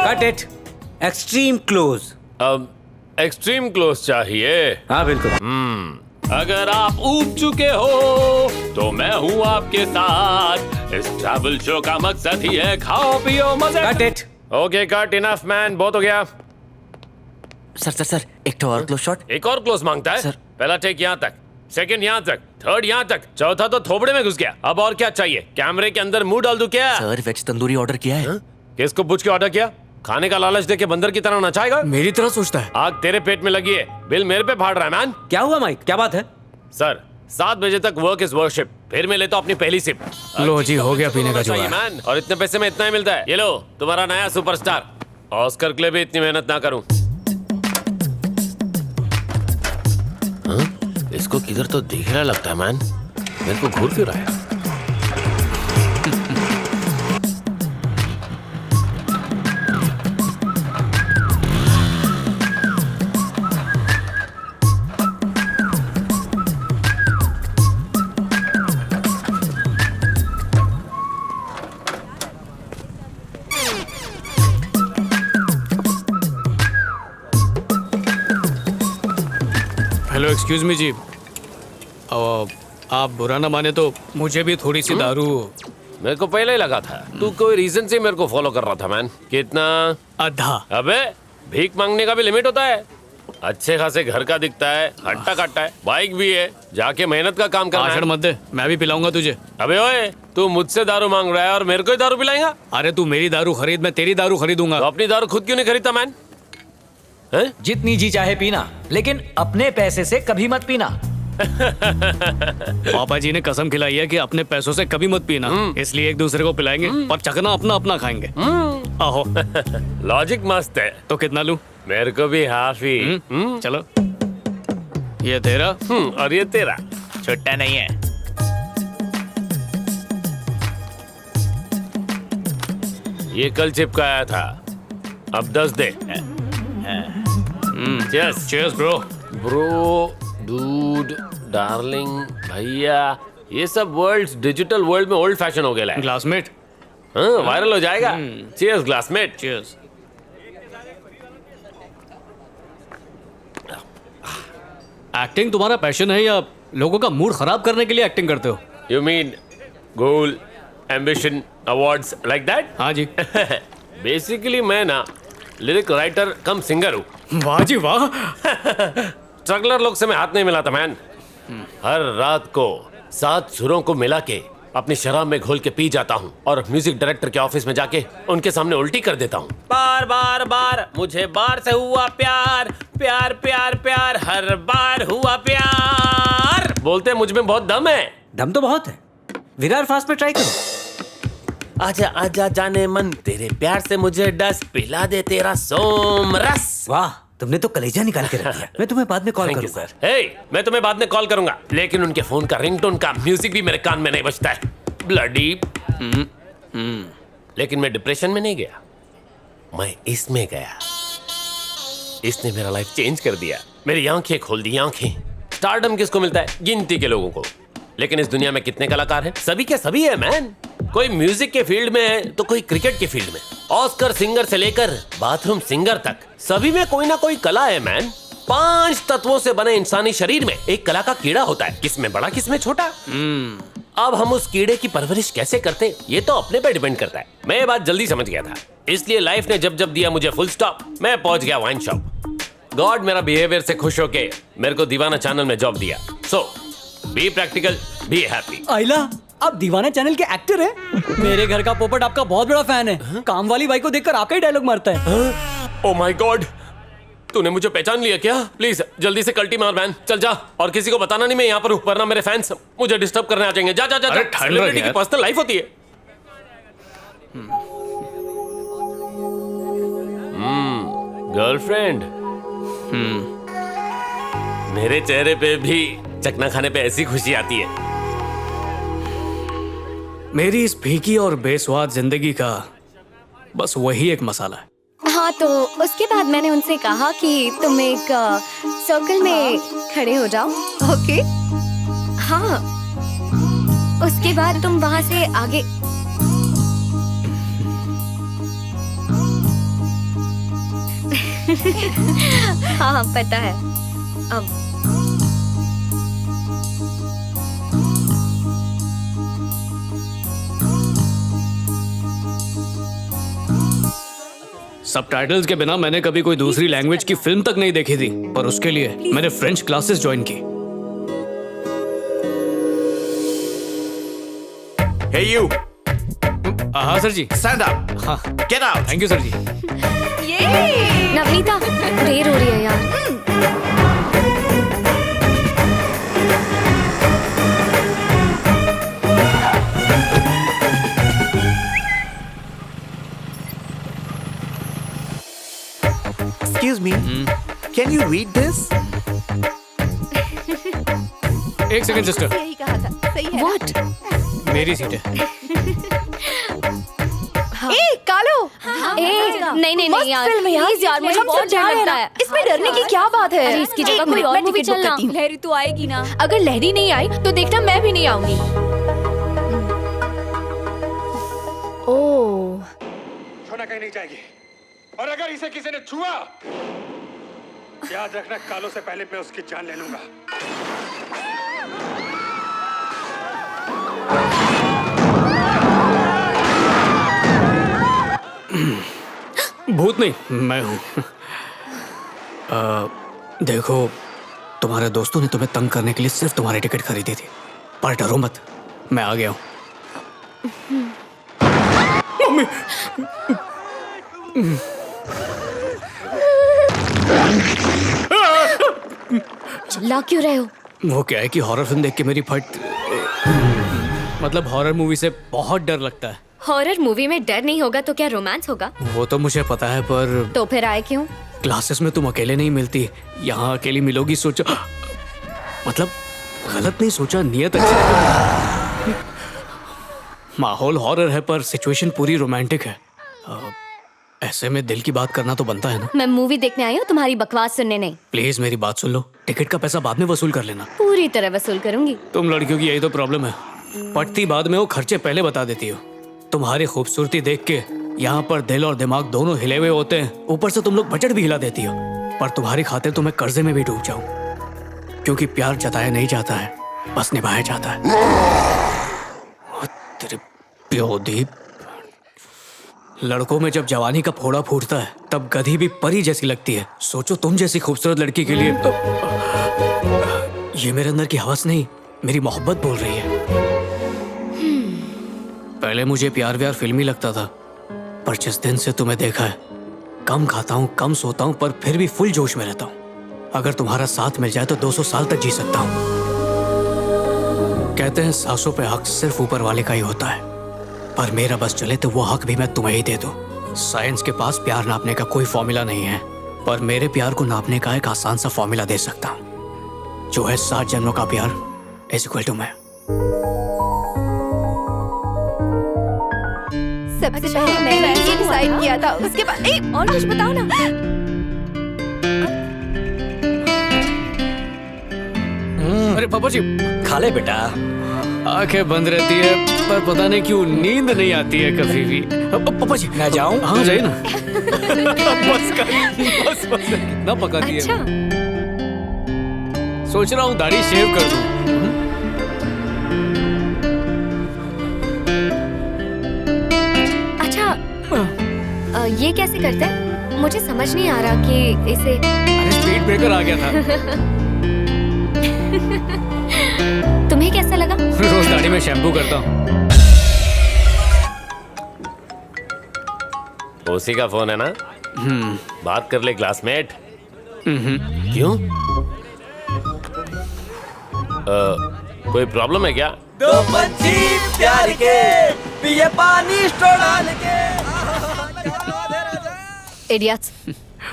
Cut it. Extreme close. अब extreme close चाहिए। हाँ बिल्कुल। अगर आप ऊब चुके हो तो मैं हूँ आपके साथ। इस ट्रैवल शो का मकसद ही है खाओ पियो मजे। Cut it. Okay cut, enough man, बहुत हो गया। सर एक तो और क्लोज शॉट। एक और क्लोज मांगता है? सर। पहला टेक यहाँ तक, सेकंड यहाँ तक, थर्ड यहाँ तक, चौथा तो थोबड़े में घुस गया। अब और क्या चाहिए? कैमरे के अंदर मुंह डाल दूं क्या? सर वेज तंदूरी ऑर्डर किया है। किसको पूछ के ऑर्डर किया? खाने का लालच देके बंदर की तरह नचाएगा? मेरी तरह सोचता है। आग तेरे पेट में लगी है, बिल मेरे पे फाड़ रहा है मैन। क्या हुआ माइक, क्या बात है? सर 7 बजे तक वर्क इज वर्शिप, फिर मैं लेता हूँ अपनी पहली सिप। लो जी, हो गया पीने का चाहिए जुगाड़। मैन, और इतने पैसे में इतना ही मिलता है। ये लो तुम्हारा नया सुपरस्टार। ऑस्कर के लिए भी इतनी मेहनत ना करूं। इसको किधर तो दिख रहा लगता है मैन, मेरे को घूर क्यों रहा है? हेलो एक्सक्यूज मी जी, आप बुरा ना माने तो मुझे भी थोड़ी सी दारू। मेरे को पहले ही लगा था तू कोई रीजन से मेरे को फॉलो कर रहा था मैन। कितना? आधा। अबे भीख मांगने का भी लिमिट होता है। अच्छे खासे घर का दिखता है, हट्टा कट्टा है, बाइक भी है, जाके मेहनत का काम करना भाषण है। मत दे, मैं भी पिलाऊंगा तुझे। अबे ओए, तू मुझसे दारू मांग रहा है और मेरे को ही दारू पिलाएगा? अरे तू मेरी दारू खरीद, मैं तेरी दारू खरीदूंगा। तो अपनी दारू खुद क्यों नहीं खरीदता मैन? हैं? जितनी जी चाहे पीना, लेकिन अपने पैसे से कभी मत पीना। पापा जी ने कसम खिलाई है कि अपने पैसों से कभी मत पीना, इसलिए एक दूसरे को पिलाएंगे पर चखना अपना अपना खाएंगे। आहो। लॉजिक मस्त है। तो कितना लूं? मेरे को भी हाफ ही। चलो, ये तेरा। और ये तेरा। छुट्टा नहीं है। ये कल चिपकाया था, अब 10 दे। Cheers. Cheers bro. Bro, dude, darling, भैया, ये सब वर्ड्स डिजिटल वर्ल्ड में ओल्ड फैशन हो गया है। ग्लासमेट। हाँ, वायरल हो जाएगा। चीयर्स ग्लासमेट। चीयर्स। एक्टिंग तुम्हारा पैशन है या लोगों का मूड खराब करने के लिए एक्टिंग करते हो? You mean goal, ambition, awards like that? हाँ जी। बेसिकली मैं ना लिरिक राइटर कम सिंगर हूँ। वाह जी वाह। स्ट्रगलर लोग से मैं हाथ नहीं मिलाता मैन। हर रात को 7 सुरों को मिला के अपनी शराब में घोल के पी जाता हूँ और म्यूजिक डायरेक्टर के ऑफिस में जाके उनके सामने उल्टी कर देता हूँ। बार बार बार मुझे बार से हुआ प्यार, प्यार प्यार प्यार, हर बार हुआ प्यार। बोलते मुझ में बहुत दम है। दम तो बहुत है। विरार फास्ट पे ट्राई करो। आजा आजा जाने मन, तेरे प्यार से मुझे डस, पिला दे तेरा सोम रस। वाह, तुमने तो कलेजा निकाल के रख दिया। मैं तुम्हें बाद में कॉल थैंक यू करूंगा। सर। हे, मैं तुम्हें बाद में कॉल करूंगा, लेकिन उनके फोन का रिंगटोन का म्यूजिक भी मेरे कान में नहीं बजता है। ब्लडी। लेकिन मैं डिप्रेशन में नहीं गया, मैं इसमें गया। इसने मेरा लाइफ चेंज कर दिया, मेरी आंखें खोल दी आंखें। स्टारडम किसको मिलता है? गिनती के लोगों को। लेकिन इस दुनिया में कितने कलाकार हैं? सभी के सभी है मैन। कोई म्यूजिक के फील्ड में है तो कोई क्रिकेट के फील्ड में। ऑस्कर सिंगर से लेकर बाथरूम सिंगर तक सभी में कोई ना कोई कला है मैन। 5 तत्वों से बने इंसानी शरीर में एक कला का कीड़ा होता है, किसमें बड़ा किसमें छोटा। अब हम उस कीड़े की परवरिश कैसे करते, ये तो अपने पे डिपेंड करता है। मैं ये बात जल्दी समझ गया था, इसलिए लाइफ ने जब जब दिया मुझे फुल स्टॉप, मैं पहुंच गया वाइन शॉप। गॉड मेरा बिहेवियर से खुश होके मेरे को दीवाना चैनल में जॉब दिया। सो बी प्रैक्टिकल, बी हैप्पी। आइला, आप दीवाना चैनल के एक्टर हैं? मेरे घर का पोपट आपका बहुत बड़ा फैन है। काम वाली बाई को देखकर आपका ही डायलॉग मारता है। ओ माय गॉड, तूने मुझे पहचान लिया क्या? प्लीज जल्दी से कल्टी मार मैन, चल जा। और किसी को बताना नहीं मैं यहाँ पर हूँ, वरना मेरे फैंस मुझे डिस्टर्ब करने आ जाएंगे। जा जा जा। अरे ठंड लग सेलिब्रिटी की यार। पर्सनल लाइफ होती है। गर्लफ्रेंड। मेरे चेहरे पे भी चकना खाने पे ऐसी खुशी आती है। मेरी इस फीकी और बेस्वाद जिंदगी का बस वही एक मसाला है। हाँ, तो उसके बाद मैंने उनसे कहा कि तुम एक सर्कल में खड़े हो जाओ। ओके? हाँ, उसके बाद तुम वहां से आगे। हाँ हाँ पता है। अब सबटाइटल्स के बिना मैंने कभी कोई दूसरी लैंग्वेज की फिल्म तक नहीं देखी थी, पर उसके लिए मैंने फ्रेंच क्लासेस ज्वाइन की। Hey you, हाँ सर जी। stand up. हाँ Get out. Thank you sir ji. Navneeta देर हो रही है यार। Excuse me. Can you read this? एक सेकंड सिस्टर, यही कहा था, सही है। What? मेरी सीट है। ए कालो, नहीं नहीं नहीं यार, फिल्म है यार, प्लीज यार, मुझे हम बहुत सब जा डर रहे हैं लगता ना। है। इसमें डरने की क्या बात है? अरे इसकी जगह एक कोई मिनट, और मैं मूवी टिकट बुक चलना। करती हूँ। लहरी तो आएगी ना। अगर लहरी नहीं आई तो देखना मैं भी नहीं आऊंगी। ओह, छोना कहीं नहीं जाएगी, और अगर इसे किसी ने छुआ, याद रखना कालों से पहले मैं उसकी जान ले लूंगा। भूत नहीं, मैं हूँ। देखो, तुम्हारे दोस्तों ने तुम्हें तंग करने के लिए सिर्फ तुम्हारी टिकट खरीदी थी, पर डरो मत, मैं आ गया हूँ। मम्मी! चिल्ला क्यों रहे हो? वो क्या है कि हॉरर फिल्म देख के मेरी फट, मतलब हॉरर मूवी से बहुत डर लगता है। हॉरर मूवी में डर नहीं होगा तो क्या रोमांस होगा? वो तो मुझे पता है, पर तो फिर आए क्यों? क्लासेस में तुम अकेले नहीं मिलती, यहाँ अकेली मिलोगी सोचा, मतलब गलत नहीं सोचा, नियत अच्छी। माहौल हॉरर है पर सिचुएशन पूरी रोमांटिक है। ऐसे में दिल की बात करना तो बनता है ना। मैं मूवी देखने आई हूँ, तुम्हारी बकवास सुनने नहीं। प्लीज मेरी बात सुन लो, टिकट का पैसा बाद में वसूल कर लेना। पूरी तरह वसूल करूंगी। तुम लड़कियों की यही तो प्रॉब्लम है, पटती बाद में वो खर्चे पहले बता देती हो। तुम्हारी खूबसूरती देख के यहाँ पर दिल और दिमाग दोनों हिले हुए होते हैं, ऊपर से तुम लोग बजट भी हिला देती हो। पर तुम्हारी खातिर तो मैं कर्जे में भी डूब जाऊं, क्योंकि प्यार जताया नहीं जाता है, बस निभाया जाता है। तेरे प्योदीप, लड़कों में जब जवानी का फोड़ा फूटता है तब गधी भी परी जैसी लगती है। सोचो तुम जैसी खूबसूरत लड़की के लिए ये मेरे अंदर की हवस नहीं, मेरी मोहब्बत बोल रही है। पहले मुझे प्यार व्यार फिल्मी लगता था, पर जिस दिन से तुम्हें देखा है, कम खाता हूँ, कम सोता हूँ, पर फिर भी फुल जोश में रहता हूँ। अगर तुम्हारा साथ मिल जाए तो 200 साल तक जी सकता हूँ। कहते हैं सांसों पे हक सिर्फ ऊपर वाले का ही होता है, पर मेरा बस चले तो वो हक भी मैं तुम्हें ही दे दूं। साइंस के पास प्यार नापने का कोई फॉर्मूला नहीं है, पर मेरे प्यार को नापने का एक आसान सा फॉर्मूला दे सकता हूँ, जो है 7 जन्मों का प्यार इज इक्वल टू मैं। सबसे पहले मैंने ये डिसाइड किया था, उसके बाद और कुछ बताओ ना। अरे पापा जी, खा ले बेटा। आंखें बंद रहती है पर पता नहीं क्यों नींद नहीं आती है कभी भी। पापा जी मैं जाऊं? हाँ जाइए ना। बस कर, बस बस, कितना पका दिया। अच्छा। सोच रहा हूँ दाढ़ी शेव कर दूं। अच्छा, ये कैसे करते हैं? मुझे समझ नहीं आ रहा कि इसे। अरे स्पीड ब्रेकर आ गया था। तुम्हें कैसा लगा? रोज दाढ़ी में शैम्पू करता हूँ। उसी का फोन है ना? बात कर ले क्लासमेट। क्यों? कोई प्रॉब्लम है क्या? दो पंछी प्यार के पिए पानी स्ट्रो डाल के। इडियट्स,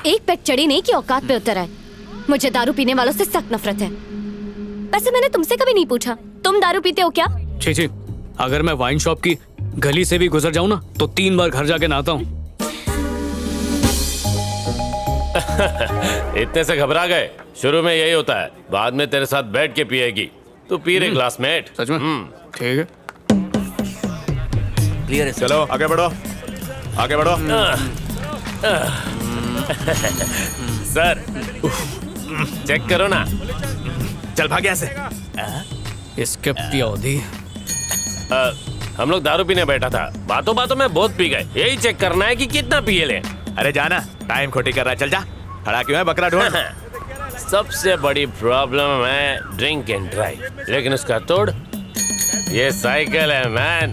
एक पैक चढ़ी नहीं कि औकात पे उतर आए। मुझे दारू पीने वालों से सख्त नफरत है। वैसे मैंने तुमसे कभी नहीं पूछा, तुम दारू पीते हो क्या? छी, अगर मैं वाइन शॉप की गली से भी गुजर जाऊं ना तो 3 बार घर जाके नहाता हूँ। इतने से घबरा गए? शुरू में यही होता है, बाद में तेरे साथ बैठ के पिएगी। तू पी रे क्लासमेट। सच में? ठीक है। क्लियर है। चलो आगे बढ़ो, आगे बढ़ो। सर चेक करो ना। चल भाग यहाँ से। स्किप की अवधि। हम लोग दारू पीने बैठा था, बातों बातों में बहुत पी गए। यही चेक करना है कि कितना पिए ले। अरे जाना, टाइम खोटी कर रहा है। चल जा, खड़ा क्यों है बकरा ढूंढ। सबसे बड़ी प्रॉब्लम है ड्रिंक एंड ड्राइव, लेकिन उसका तोड़ ये साइकिल है man.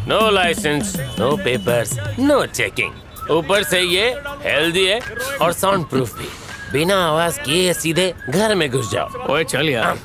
No license, no papers, no checking. ऊपर से ये हेल्दी है और साउंड प्रूफ भी। बिना आवाज किए सीधे घर में घुस जाओ। ओए चल यार।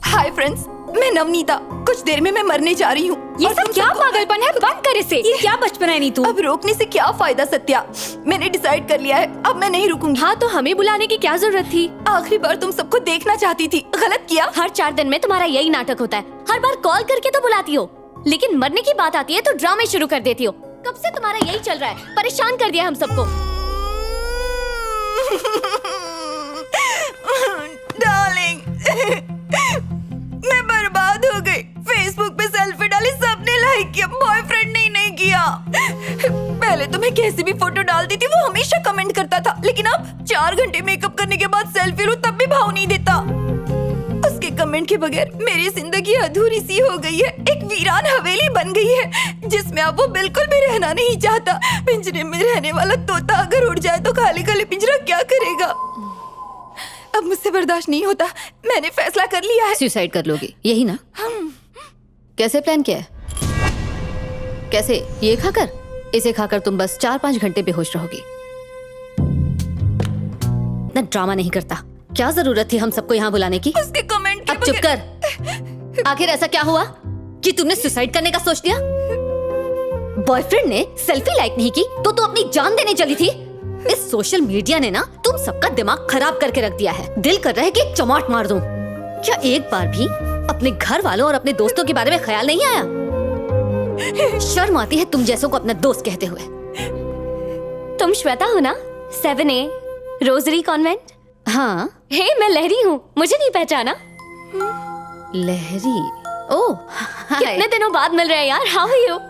हाय फ्रेंड्स, मैं नवनीता। कुछ देर में मैं मरने जा रही हूँ। ये सब क्या पागलपन है? बंद कर इसे। ये क्या बचपन है नीतू? अब रोकने से क्या फायदा सत्या। मैंने डिसाइड कर लिया है, अब मैं नहीं रुकूंगी। हाँ तो हमें बुलाने की क्या जरूरत थी? आखिरी बार तुम सबको देखना चाहती थी, गलत किया। हर 4 दिन में तुम्हारा यही नाटक होता है। हर बार कॉल करके तो बुलाती हो, लेकिन मरने की बात आती है तो ड्रामे शुरू कर देती हो। कब से तुम्हारा यही चल रहा है? परेशान कर दिया हम सबको। डार्लिंग, मैं बर्बाद हो गई। फेसबुक पे सेल्फी डाली, सबने लाइक किया, बॉयफ्रेंड ने नहीं किया। पहले तो मैं कैसी भी फोटो डालती थी वो हमेशा कमेंट करता था, लेकिन अब 4 घंटे मेकअप करने के बाद सेल्फी लूं तब भी भाव नहीं देता। उसके कमेंट के बगैर मेरी जिंदगी अधूरी सी हो गई है। एक वीरान हवेली बन गई है जिसमें अब वो बिल्कुल भी रहना नहीं चाहता। पिंजरे में रहने वाला तोता अगर उड़ जाए तो खाली खाली पिंजरा क्या करेगा। अब मुझसे बर्दाश्त नहीं होता। मैंने फैसला कर लिया है। सुसाइड कर लोगी, यही ना? कैसे प्लान किया है? कैसे? ये खाकर? इसे खाकर तुम बस 4-5 घंटे बेहोश रहोगी। ना ड्रामा नहीं करता। क्या जरूरत थी हम सबको यहाँ बुलाने की? उसके कमेंट के अब चुप कर। आखिर ऐसा क्या हुआ कि तुमने सुसाइड करने का सोच लिया? बॉयफ्रेंड ने सेल्फी लाइक नहीं की तो तू अपनी जान देने चली थी। इस सोशल मीडिया ने ना तुम सबका दिमाग खराब करके रख दिया है। दिल कर रहा है कि एक चमाट मार दूं। क्या एक बार भी अपने घर वालों और अपने दोस्तों के बारे में ख्याल नहीं आया? शर्म आती है तुम जैसों को अपना दोस्त कहते हुए। तुम श्वेता हो ना? 7A rosary convent. हाँ। हे, मैं लहरी हूँ, मुझे नहीं पहचाना? लहरी? ओह, कितने दिनों बाद मिल रहे हैं यार। How are you?